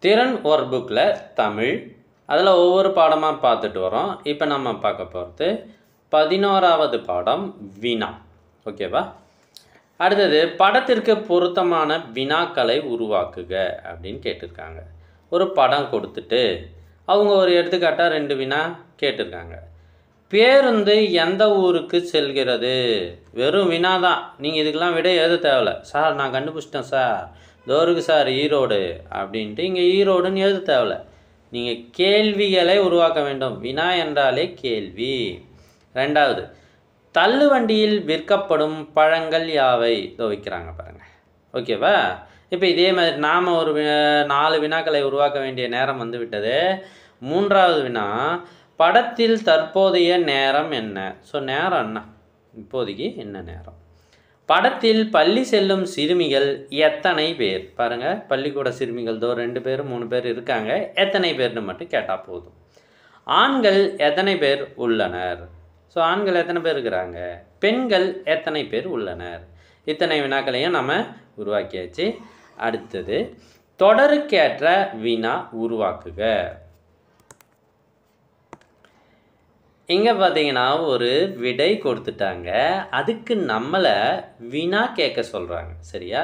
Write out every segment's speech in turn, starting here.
திறன் ஒர்க் புக்கில் தமிழ் அதில் ஒவ்வொரு பாடமாக பார்த்துட்டு வரோம். இப்போ நம்ம பார்க்க போகிறது 11வது பாடம் வினா. ஓகேவா? அடுத்தது படத்திற்கு பொருத்தமான வினாக்களை உருவாக்குக அப்படின்னு கேட்டிருக்காங்க. ஒரு படம் கொடுத்துட்டு அவங்க ஒரு எடுத்துக்காட்டாக 2 வினா கேட்டிருக்காங்க. பேருந்து எந்த ஊருக்கு செல்கிறது? வெறும் வினா தான். நீங்கள் இதுக்கெல்லாம் விட எழுத தேவையில்ல. சார் நான் கண்டுபிடிச்சிட்டேன் சார், தோருக்கு சார் ஈரோடு அப்படின்ட்டு இங்கே ஈரோடுன்னு எழுத தேவையில்ல. நீங்கள் கேள்விகளை உருவாக்க வேண்டும். வினா என்றாலே கேள்வி. 2வது, தள்ளு வண்டியில் விற்கப்படும் பழங்கள் யாவை? இதோ வைக்கிறாங்க பாருங்கள். ஓகேவா? இப்போ இதே மாதிரி நாம் ஒரு 4 வினாக்களை உருவாக்க வேண்டிய நேரம் வந்து விட்டது. 3வது வினா, படத்தில் தற்போதைய நேரம் என்ன? ஸோ நேரம் என்ன? இப்போதைக்கு என்ன நேரம்? படத்தில் பள்ளி செல்லும் சிறுமிகள் எத்தனை பேர்? பாருங்கள், பள்ளிக்கூட சிறுமிகள் 2 பேர் 3 பேர் இருக்காங்க. எத்தனை பேர்னு மட்டும் கேட்டால் போதும். ஆண்கள் எத்தனை பேர் உள்ளனர்? ஸோ ஆண்கள் எத்தனை பேர் இருக்கிறாங்க? பெண்கள் எத்தனை பேர் உள்ளனர்? இத்தனை வினாக்களையும் நம்ம உருவாக்கியாச்சு. அடுத்தது தொடருக்கேற்ற வினா உருவாக்குக. இங்கே பார்த்தீங்கன்னா ஒரு விடை கொடுத்துட்டாங்க, அதுக்கு நம்மளை வினா கேட்க சொல்கிறாங்க. சரியா?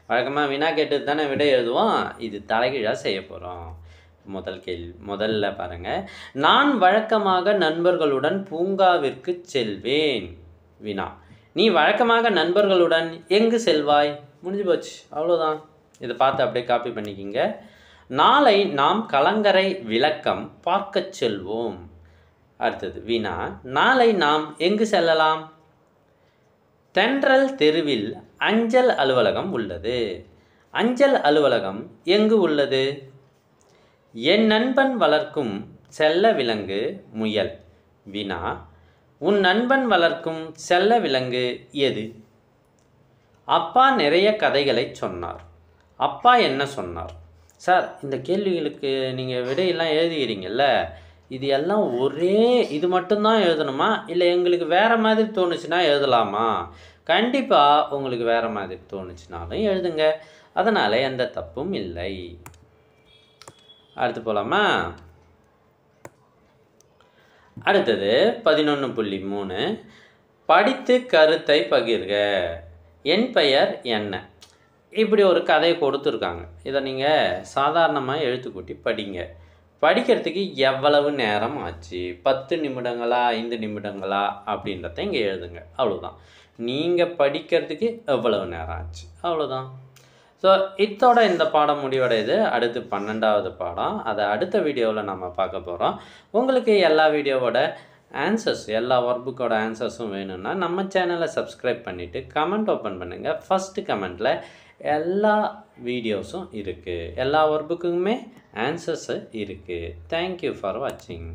வழக்கமாக வினா கேட்டு தானே விடை எழுதுவோம். இது தலைகீழாக செய்ய போகிறோம். முதல்ல பாருங்கள், நான் வழக்கமாக நண்பர்களுடன் பூங்காவிற்கு செல்வேன். வினா, நீ வழக்கமாக நண்பர்களுடன் எங்கு செல்வாய்? முடிஞ்சு போச்சு, அவ்வளோதான். இதை பார்த்து அப்படியே காப்பி பண்ணிக்கிங்க. நாளை நாம் கலங்கரை விளக்கம் பார்க்க செல்வோம். அடுத்தது வினா, நாளை நாம் எங்கு செல்லலாம்? தென்றல் தெருவில் அஞ்சல் அலுவலகம் உள்ளது. அஞ்சல் அலுவலகம் எங்கு உள்ளது? என் நண்பன் வளர்க்கும் செல்ல விலங்கு முயல். வினா, உன் நண்பன் வளர்க்கும் செல்ல விலங்கு எது? அப்பா நிறைய கதைகளை சொன்னார். அப்பா என்ன சொன்னார்? சார், இந்த கேள்விகளுக்கு நீங்கள் விடையெல்லாம் எழுதுகிறீங்கல்ல, இது எல்லாம் ஒரே இது மட்டும்தான் எழுதணுமா, இல்லை எங்களுக்கு வேறு மாதிரி தோணுச்சுன்னா எழுதலாமா? கண்டிப்பாக உங்களுக்கு வேறு மாதிரி தோணுச்சுனாலும் எழுதுங்க, அதனால் எந்த தப்பும் இல்லை. அடுத்து போகலாமா? அடுத்தது 11.3, படித்து கருத்தை பகிர்க. என் பெயர் என்ன? இப்படி ஒரு கதையை கொடுத்துருக்காங்க. இதை நீங்கள் சாதாரணமாக எழுத்துக்கூட்டி படிங்க. படிக்கிறதுக்கு எவ்வளவு நேரம் ஆச்சு? 10 நிமிடங்களா 5 நிமிடங்களா அப்படின்றத இங்கே எழுதுங்க. அவ்வளோதான். நீங்கள் படிக்கிறதுக்கு எவ்வளவு நேரம் ஆச்சு, அவ்வளோதான். ஸோ இதோட இந்த பாடம் முடிவடையுது. அடுத்து 12வது பாடம், அதை அடுத்த வீடியோவில் நம்ம பார்க்க போகிறோம். உங்களுக்கு எல்லா வீடியோவோட ஆன்சர்ஸ், எல்லா ஒர்க் புக்கோட ஆன்சர்ஸும் வேணும்னா நம்ம சேனலை சப்ஸ்கிரைப் பண்ணிவிட்டு கமெண்ட் ஓப்பன் பண்ணுங்கள். ஃபஸ்ட்டு கமெண்ட்டில் எல்லா வீடியோஸும் இருக்குது, எல்லா ஒர்க் புக்குமே ஆன்சர்ஸு இருக்குது. தேங்க்யூ ஃபார் வாட்சிங்.